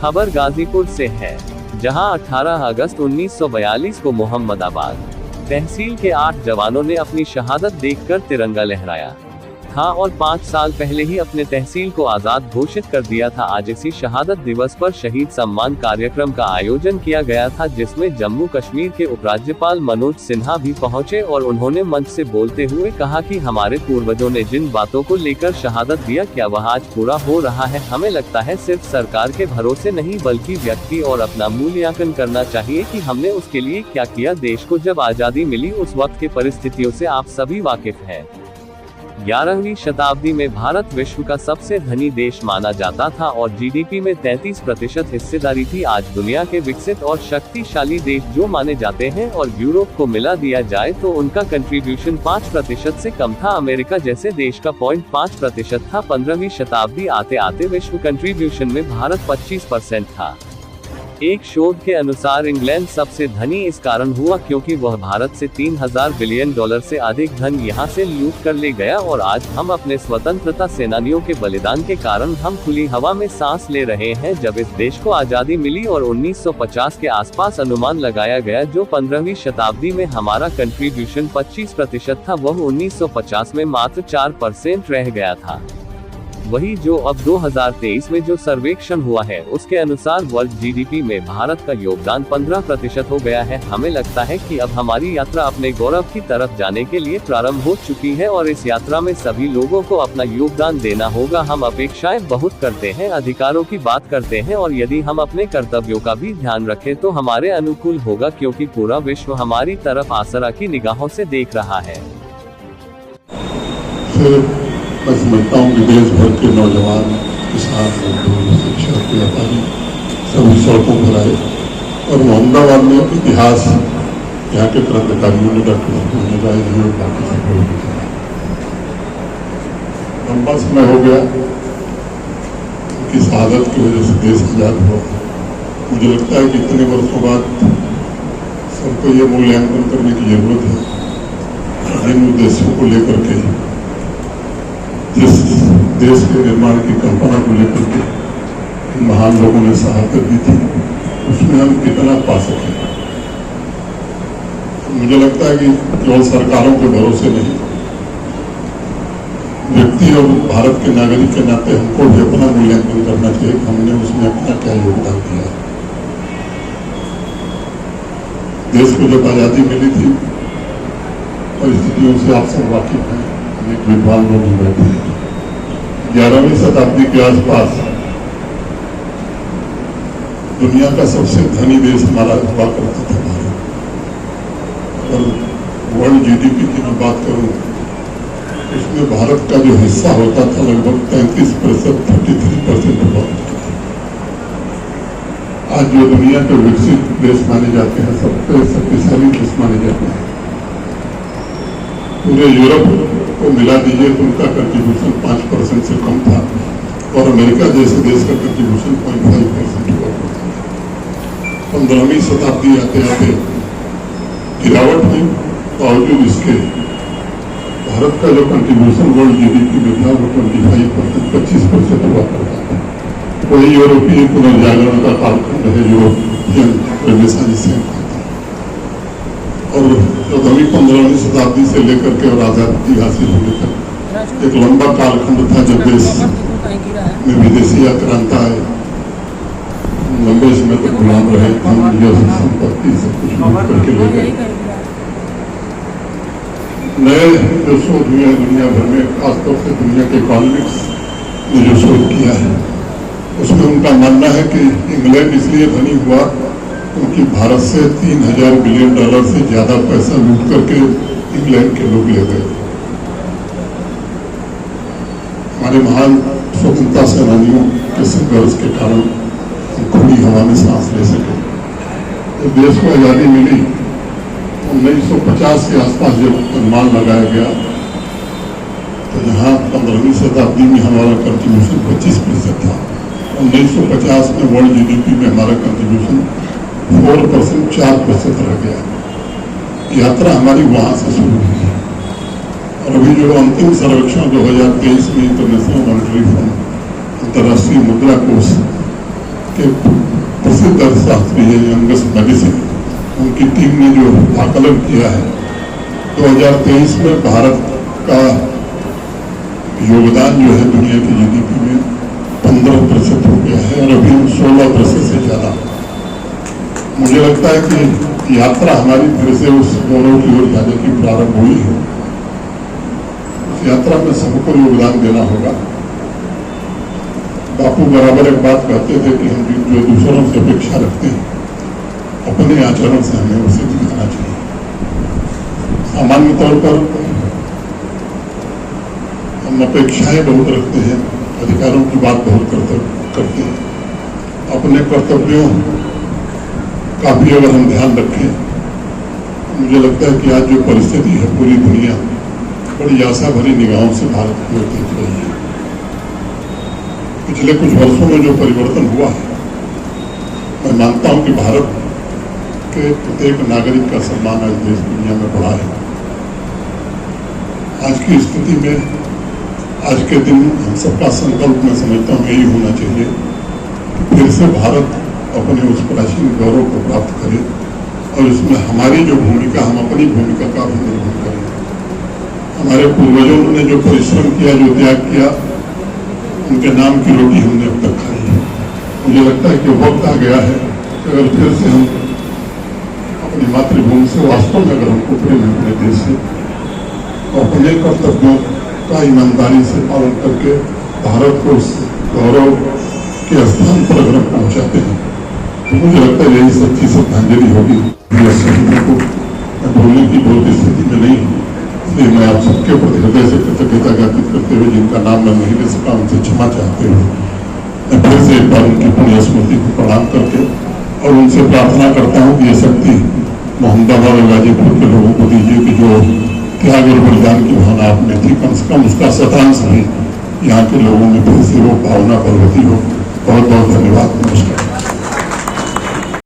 खबर गाजीपुर से है, जहां 18 अगस्त 1942 को मोहम्मदाबाद तहसील के 8 जवानों ने अपनी शहादत देखकर तिरंगा लहराया था और 5 साल पहले ही अपने तहसील को आजाद घोषित कर दिया था। आज इसी शहादत दिवस पर शहीद सम्मान कार्यक्रम का आयोजन किया गया था, जिसमें जम्मू कश्मीर के उपराज्यपाल मनोज सिन्हा भी पहुंचे और उन्होंने मंच से बोलते हुए कहा कि हमारे पूर्वजों ने जिन बातों को लेकर शहादत दिया, क्या वह आज पूरा हो रहा है? हमें लगता है सिर्फ सरकार के भरोसे नहीं, बल्कि व्यक्ति और अपना मूल्यांकन करना चाहिए कि हमने उसके लिए क्या किया। देश को जब आजादी मिली, उस वक्त की परिस्थितियों से आप सभी वाकिफ हैं। 11वीं शताब्दी में भारत विश्व का सबसे धनी देश माना जाता था और जीडीपी में 33% हिस्सेदारी थी। आज दुनिया के विकसित और शक्तिशाली देश जो माने जाते हैं और यूरोप को मिला दिया जाए तो उनका कंट्रीब्यूशन 5% से कम था। अमेरिका जैसे देश का 0.5% था। 15वीं शताब्दी आते आते विश्व कंट्रीब्यूशन में भारत 25% था। एक शोध के अनुसार इंग्लैंड सबसे धनी इस कारण हुआ क्योंकि वह भारत से $3000 बिलियन से अधिक धन यहां से लूट कर ले गया और आज हम अपने स्वतंत्रता सेनानियों के बलिदान के कारण हम खुली हवा में सांस ले रहे हैं। जब इस देश को आजादी मिली और 1950 के आसपास अनुमान लगाया गया जो 15वीं शताब्दी में हमारा कंट्रीब्यूशन 25% था, वह 1950 में मात्र 4% रह गया था। वही जो अब 2023 में जो सर्वेक्षण हुआ है उसके अनुसार वर्ल्ड जीडीपी में भारत का योगदान 15% हो गया है। हमें लगता है कि अब हमारी यात्रा अपने गौरव की तरफ जाने के लिए प्रारंभ हो चुकी है और इस यात्रा में सभी लोगों को अपना योगदान देना होगा। हम अपेक्षाएं बहुत करते हैं, अधिकारों की बात करते हैं और यदि हम अपने कर्तव्यों का भी ध्यान रखें तो हमारे अनुकूल होगा, क्योंकि पूरा विश्व हमारी तरफ आसरा की निगाहों से देख रहा है। मैं समझता हूँ कि देश भर के नौजवान, किसान, मजदूर, शिक्षक, व्यापारी सभी सड़कों पर आए और मोहम्मदाबाद में इतिहास यहाँ के क्रांतिकारियों ने लंबा समय हो गया उनकी शहादत की वजह से देश आजाद हुआ। मुझे लगता है कि इतने वर्षों बाद सबको ये मूल्यांकन करने की जरूरत है जिन उद्देश्यों को लेकर के, जिस देश के निर्माण की कल्पना को लेकर के महान लोगों ने शहादत दी थी, उसमें हम कितना पा सके। मुझे लगता है कि केवल सरकारों के भरोसे नहीं, व्यक्ति और भारत के नागरिक के नाते हमको भी अपना मूल्यांकन करना चाहिए कि हमने उसमें अपना क्या योगदान दिया। देश को जब आजादी मिली थी, परिस्थितियों से आप सब वाकिफ हैं, अनेक विद्वान लोग बैठे हैं। 11वीं शताब्दी के आसपास दुनिया का सबसे धनी देश हमारा हुआ करता था भारत। और वर्ल्ड जीडीपी की मैं बात करूं, उसमें भारत का जो हिस्सा होता था लगभग 33%, 33% हुआ करता था। आज जो दुनिया के विकसित देश माने जाते हैं, सबसे शक्तिशाली देश माने जाते हैं, पूरे यूरोप को मिला दीजिए तो उनका कंट्रीब्यूशन 5% से कम था और अमेरिका जैसे देश का कंट्रीब्यूशन 0.5% हुआ करता था। 15वीं शताब्दी आते आते गिरावट हुई, बावजूद इसके भारत का जो कंट्रीब्यूशन वर्ल्ड जीडीपी में था वो 25%, 25% हुआ करता था। वही यूरोपीय पुनर्जागरण का कालखंड है, यूरोपियन रेनेसांस है। और 14वीं 15वीं शताब्दी से लेकर के और आजादी हासिल होने तक एक लंबा कालखंड था जब देश में विदेशी आक्रांता आए, लंबे समय तक गुलाम रहे, संपत्ति सब कुछ लूट करके ले गए। नए जो शोध हुए हैं दुनिया भर में, खासतौर से दुनिया के इकोनॉमिक्स ने जो शोध किया है, उसमें उनका मानना है कि इंग्लैंड इसलिए धनी हुआ क्योंकि भारत से $3000 बिलियन से ज्यादा पैसा लूट करके इंग्लैंड के लोग ले गए। हमारे महान स्वतंत्रता सेनानियों के संघर्ष के कारण हम खुली हवा में सांस ले सके। जब देश को आजादी मिली 1950 के आसपास जब अनुमान लगाया गया तो यहाँ 15वीं शताब्दी में हमारा कंट्रीब्यूशन 25% था। 1950 में वर्ल्ड जीडीपी में हमारा कंट्रीब्यूशन 4%, 4% रह गया। यात्रा हमारी वहां से शुरू हुई और अभी जो अंतिम सर्वेक्षण 2023 में इंटरनेशनल मॉनेटरी फंड, अंतर्राष्ट्रीय मुद्रा कोष के प्रसिद्ध अर्थशास्त्री है यंगस मेडिसिन, उनकी टीम ने जो आकलन किया है 2023 में भारत का योगदान जो है दुनिया की जीडीपी में 15% हो गया है और अभी 16% से ज्यादा। मुझे लगता है कि यात्रा हमारी फिर से उस गौरव की ओर जाने की प्रारंभ हुई है। उस यात्रा में सबको योगदान देना होगा। बापू बराबर एक बात कहते थे कि हम जो दूसरों से अपेक्षा रखते हैं अपने आचरण से हमें उसे दिखाना चाहिए। सामान्य तौर पर हम अपेक्षाएं बहुत रखते हैं, अधिकारों की बात बहुत करते हैं, अपने कर्तव्यों का भी अगर हम ध्यान रखें, मुझे लगता है कि आज जो परिस्थिति है पूरी दुनिया बड़ी आशा भरी निगाहों से भारत की ओर देख रही है। पिछले कुछ वर्षों में जो परिवर्तन हुआ है, मैं मानता हूं कि भारत के प्रत्येक नागरिक का सम्मान आज देश दुनिया में बढ़ा है। आज की स्थिति में, आज के दिन हम सबका संकल्प मैं समझता हूँ यही होना चाहिए कि फिर से भारत अपने उस प्राचीन गौरव को प्राप्त करे और इसमें हमारी जो भूमिका, हम अपनी भूमिका का भी निर्वहन करें। हमारे पूर्वजों ने जो परिश्रम किया, जो त्याग किया, उनके नाम की रोटी हमने अब तक खाई है। मुझे लगता है कि वक्त आ गया है कि अगर फिर से हम अपनी मातृभूमि से वास्तव में अगर हमको प्रेम है अपने देश से, तो अपने कर्तव्यों का ईमानदारी से पालन करके भारत को उस गौरव के स्थान पर अगर पहुंचाते हैं तो मुझे लगता है यही सच्ची श्रद्धांजलि होगी। शहीदों को भूलने की बहुत स्थिति में नहीं हूँ, इसलिए मैं आप सबके प्रति हृदय से कृतज्ञता ज्ञापित करते हुए, जिनका नाम मैं नहीं ले सका, उनसे क्षमा चाहते हुए मैं फिर से एक बार उनकी पुण्य स्मृति को प्रणाम करके और उनसे प्रार्थना करता हूँ कि ये शक्ति मोहम्मदाबाद और गाजीपुर के लोगों को दीजिए कि जो त्याग और बलिदान की भावना आपने थी, कम से कम उसका शतांश भी यहाँ के लोगों में फिर से वो भावना बलवती हो। बहुत बहुत धन्यवाद। नमस्कार।